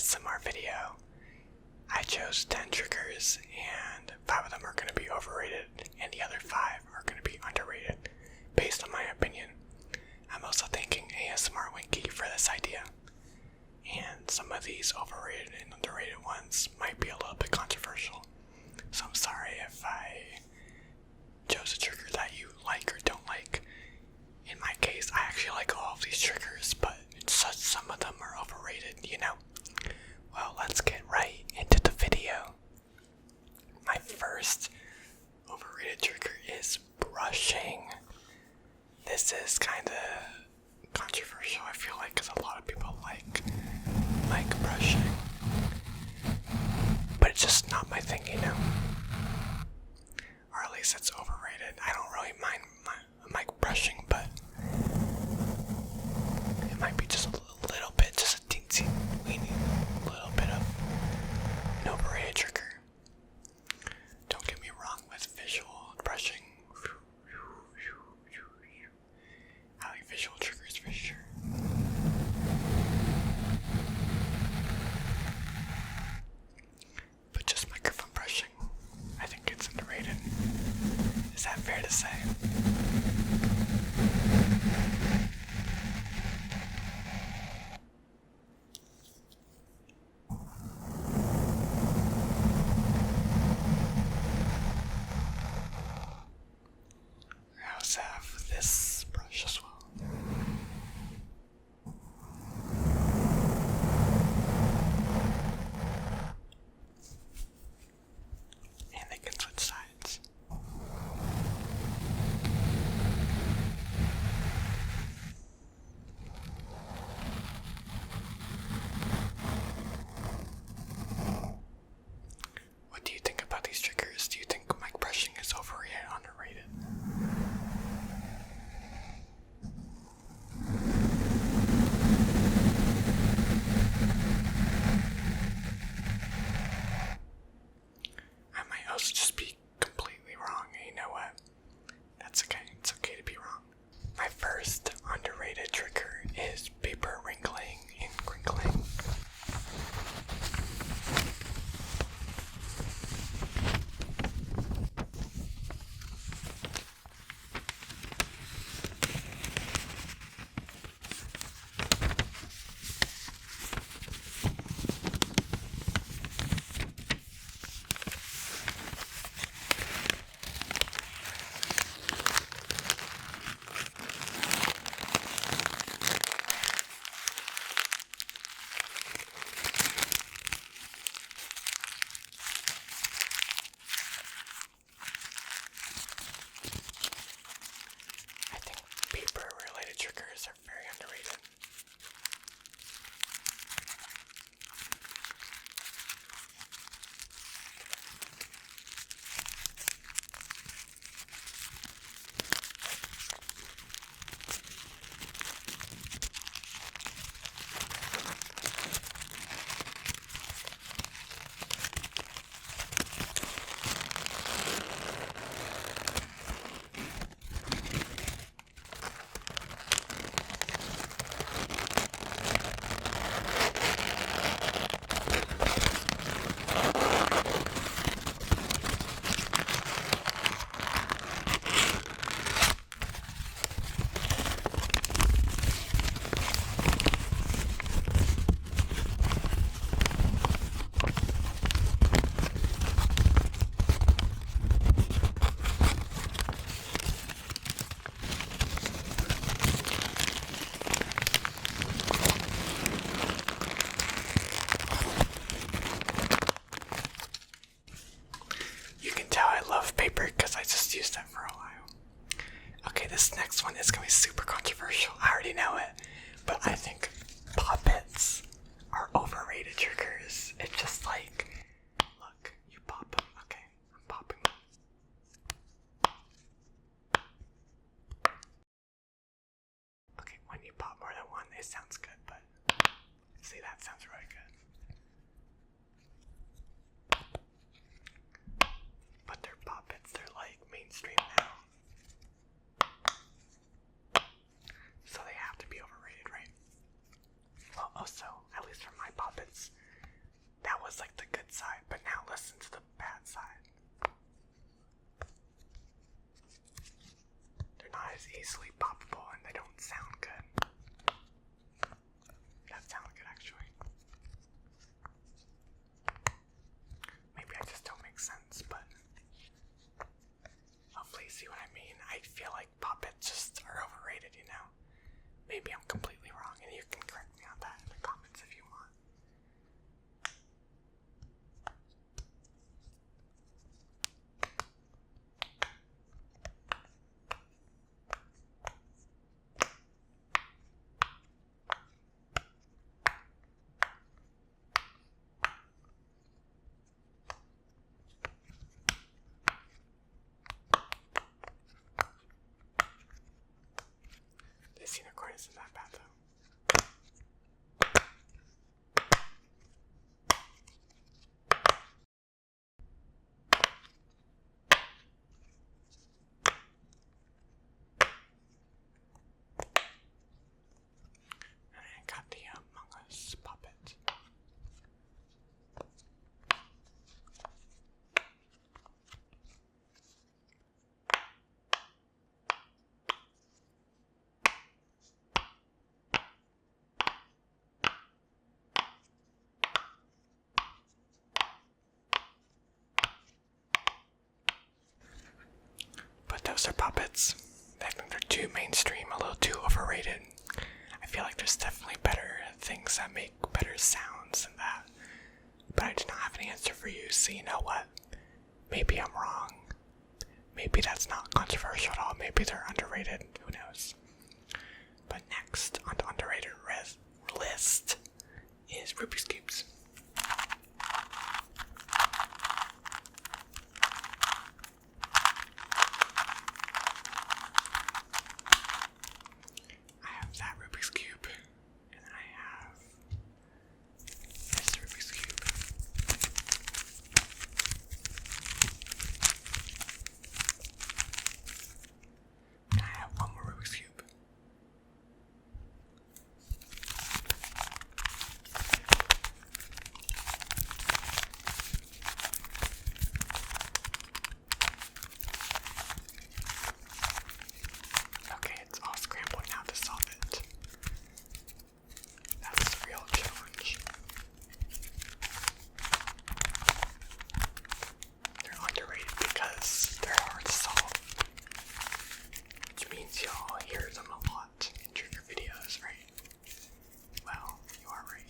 ASMR video. I chose 10 triggers and 5 of them are going to be overrated and the other 5 are going to be underrated based on my opinion. I'm also thanking ASMR Winkeyy for this idea. And some of these overrated and underrated ones might be a little bit controversial. So I'm sorry if I chose a trigger that you like or don't like. In my case, I actually like all of these triggers, but some of them are overrated, you know? Well, let's get right into the video. My first overrated trigger is brushing. This is kind of controversial, I feel like, because a lot of people like brushing. But it's just not my thing, you know? Or at least it's overrated. I don't really mind my brushing, but it might be just a little bit, just a teensy weeny little bit of an overrated trigger. Don't get me wrong with visual brushing. I like visual triggers for sure. But just microphone brushing, I think it's underrated. Is that fair to say? I also have this brush as well. And they can switch sides. What do you think about these triggers? Do you think mic brushing is overrated or underrated? I might also just be completely wrong, and you know what? That's okay. It's okay to be wrong. My first underrated trigger is paper wrinkling and crinkling. I think paper-related triggers are very underrated. You can tell I love paper because I just used that for a while. Okay, this next one is going to be super controversial. I already know it. But I think puppets are overrated triggers. It's just like, look, you pop them. Okay, I'm popping them. Okay, when you pop more than one, it sounds good, but see, that sounds really good. But they're puppets, they're like mainstream now. So they have to be overrated, right? Well, also, at least for my puppets, I feel like puppets just are overrated, you know? Maybe I'm completely wrong, and you can correct me on that in the comments if you want. This unicorn isn't that bad though. And I got the Among Us puppet. But those are puppets. I think they're too mainstream, a little too overrated. I feel like there's definitely better things that make better sounds than that. But I do not have an answer for you, so you know what? Maybe I'm wrong. Maybe that's not controversial at all. Maybe they're underrated. Who knows? But next on the underrated list is Rubik's Cubes. I have that Rubik's Cube, and then I have this Rubik's Cube. And I have one more Rubik's Cube. Okay, it's all scrambled now to solve it. That's the real challenge. They're underrated because they're hard to solve, which means y'all hear them a lot in trigger videos, right? Well, you are right.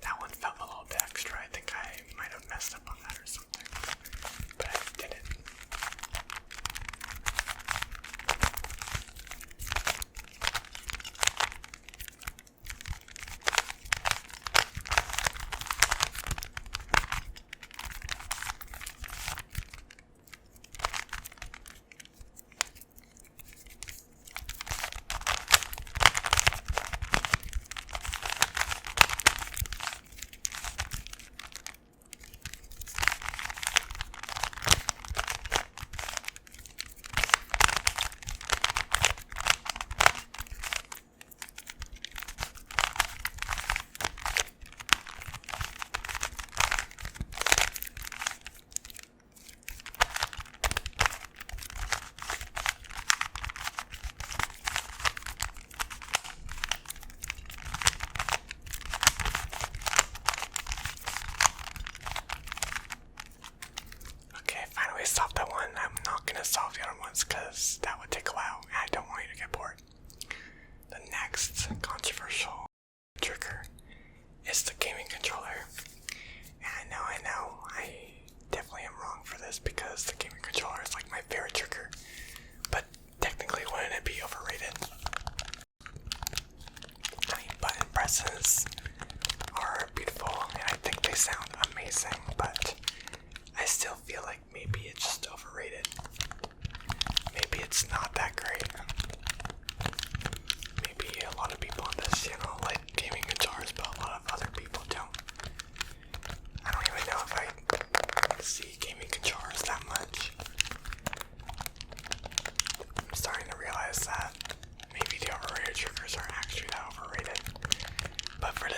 That one felt a little bit extra. I think I might have messed up on that or something, but I did it. Okay, finally solved that one. I'm not gonna solve the other ones because that would take a while and I don't want you to get bored. The next controversial trigger is the gaming controller. And I know, I definitely am wrong for this because the gaming controller is like my favorite trigger. But technically, wouldn't it be overrated? I mean, button presses are beautiful and I think they sound amazing, but I still feel like maybe it's just overrated. Maybe it's not that great. Maybe a lot of people on this channel like gaming controllers, but a lot of other people don't. I don't even know if I see gaming controllers that much. I'm starting to realize that maybe the overrated triggers are actually that overrated. But for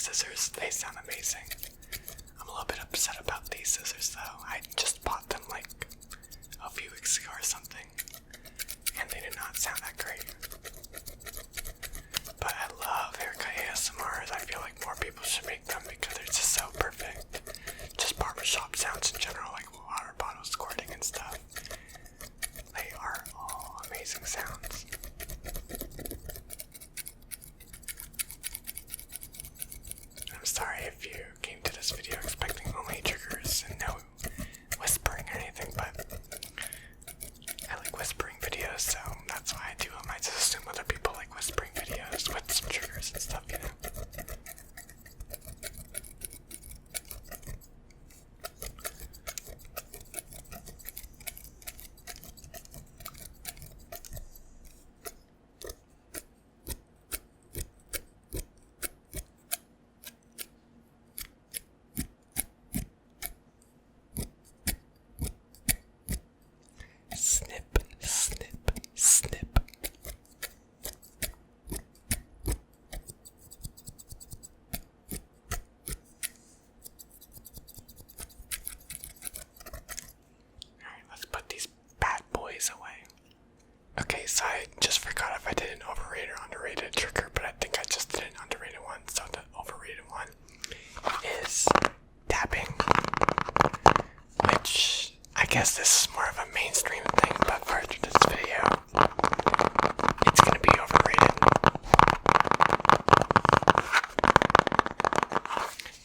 scissors, they sound amazing. I'm a little bit upset about these scissors though. I just bought them like a few weeks ago or something, and they did not sound that great. But I love haircut ASMRs. I feel like more people should make them because they're just so perfect. Just barbershop sounds in general, like water bottles squirting and stuff. They are all amazing sounds. I'm sorry if you came to this video expecting only triggers and no whispering or anything, but I like whispering videos, so that's why I do them. I just assume other people like whispering videos with some triggers and stuff, you know? Snip, snip, snip. Alright, let's put these bad boys away. Okay, so I just forgot if I did an overrated or underrated trigger, but I think I just did an underrated one. So the overrated one is tapping, which I guess this is more of a mainstream thing, but for this video, it's gonna be overrated.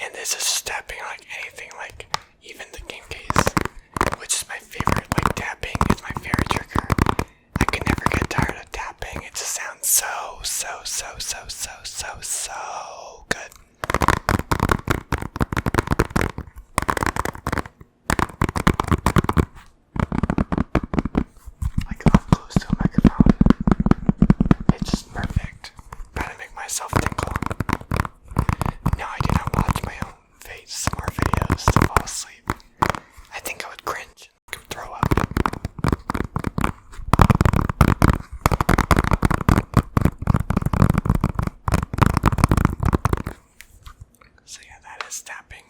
And this is just tapping like anything, like even the game case, which is my favorite. Like tapping is my favorite trigger. I can never get tired of tapping. It just sounds so good. Like up close to a microphone. It's just perfect. Trying to make myself tinkle. No, I do not watch my own face or videos to fall asleep. I think I would cringe and throw up. So yeah, that is tapping.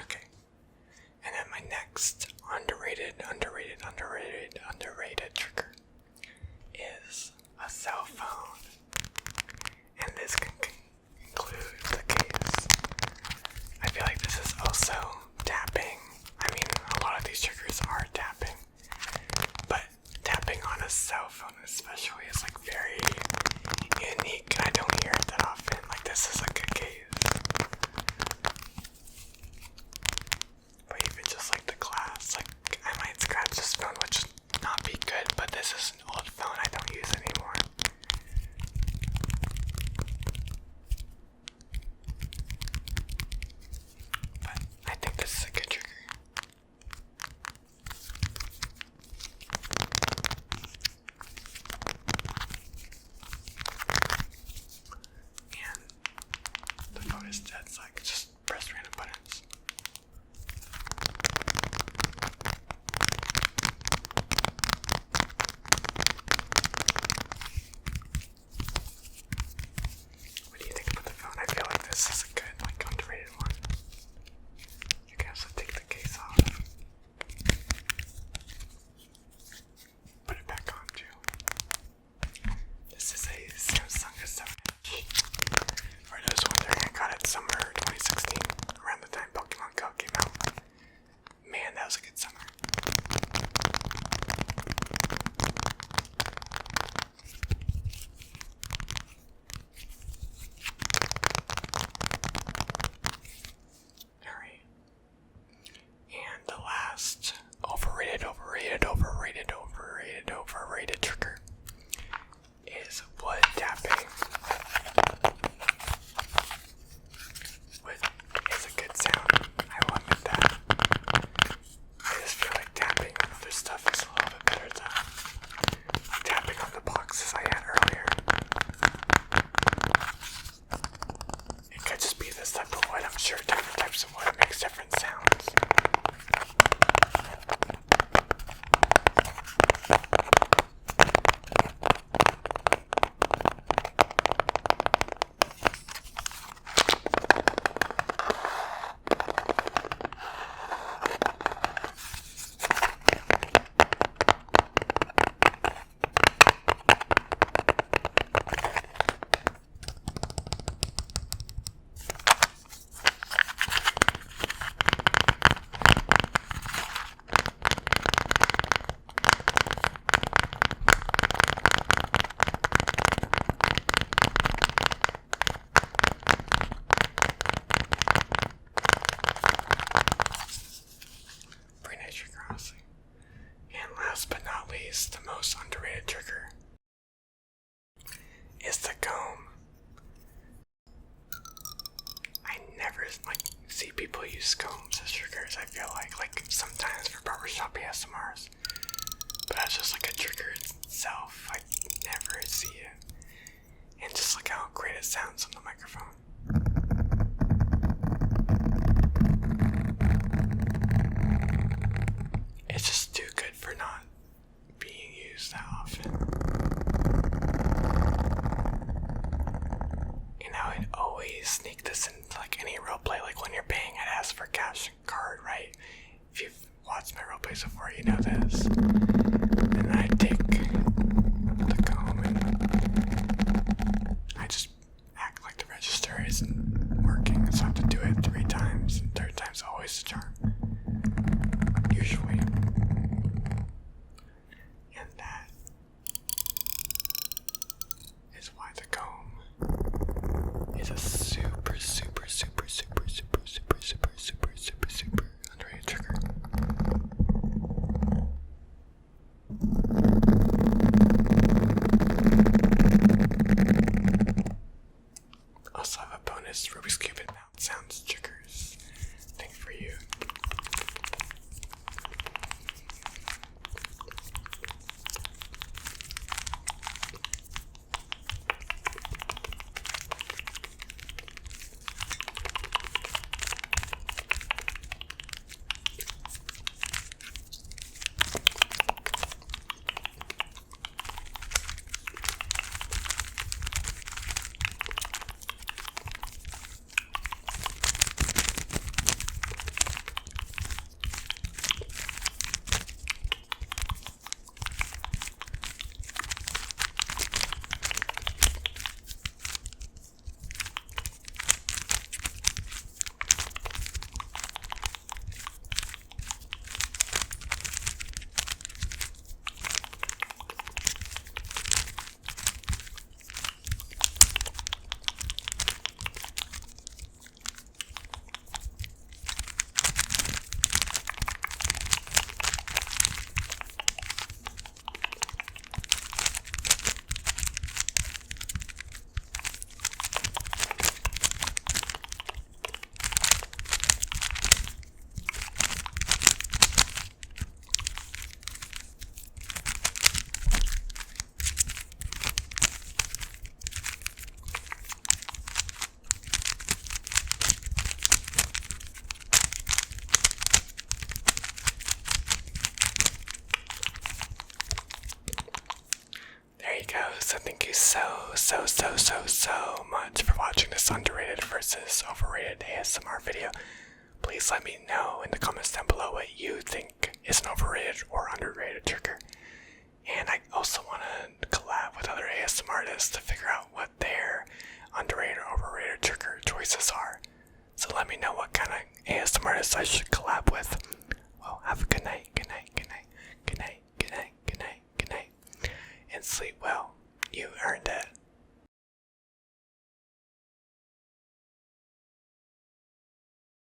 Okay. And then my next underrated trigger is a cell phone. And this can include the case. I feel like this is also tapping. I mean, a lot of these triggers are tapping. But tapping on a cell phone especially is like very unique. I don't hear it that often. Like this is like a case. But even just like the glass, like I might scratch this phone, which would not be good, but this is an old phone I don't use anymore. But I think this is a good trigger. And the phone is dead, so I can just press random buttons. What do you think about the phone? I feel like this is a good, like, underrated one. You can also take the case off. Put it back on too. This is a Samsung S7-inch. For those wondering, I got it summer 2016, around the time Pokemon Go came out. Man, that was a good summer. like see people use combs as triggers. I feel like sometimes for barbershop ASMRs, but as just like a trigger itself, I never see it. And just look how great it sounds on the microphone. It's just too good for not being used that often. And I would always sneak this into like any roleplay, like when you're paying, I'd ask for cash card, right? If you've watched my roleplays before, you know this. And I take the comb and I just act like the register isn't working, so I have to do it 3 times, and 3rd time's always the charm. Usually. And that is why the comb is a super, super, super, super, super, super, super, super, super, super underrated trigger. Also have a bonus Rubik's Cube and mouth sounds triggers thing for you. So thank you so much for watching this underrated versus overrated ASMR video. Please let me know in the comments down below what you think is an overrated or underrated trigger. And I also want to collab with other ASMR artists to figure out what their underrated or overrated trigger choices are. So let me know what kind of ASMR artists I should collab with.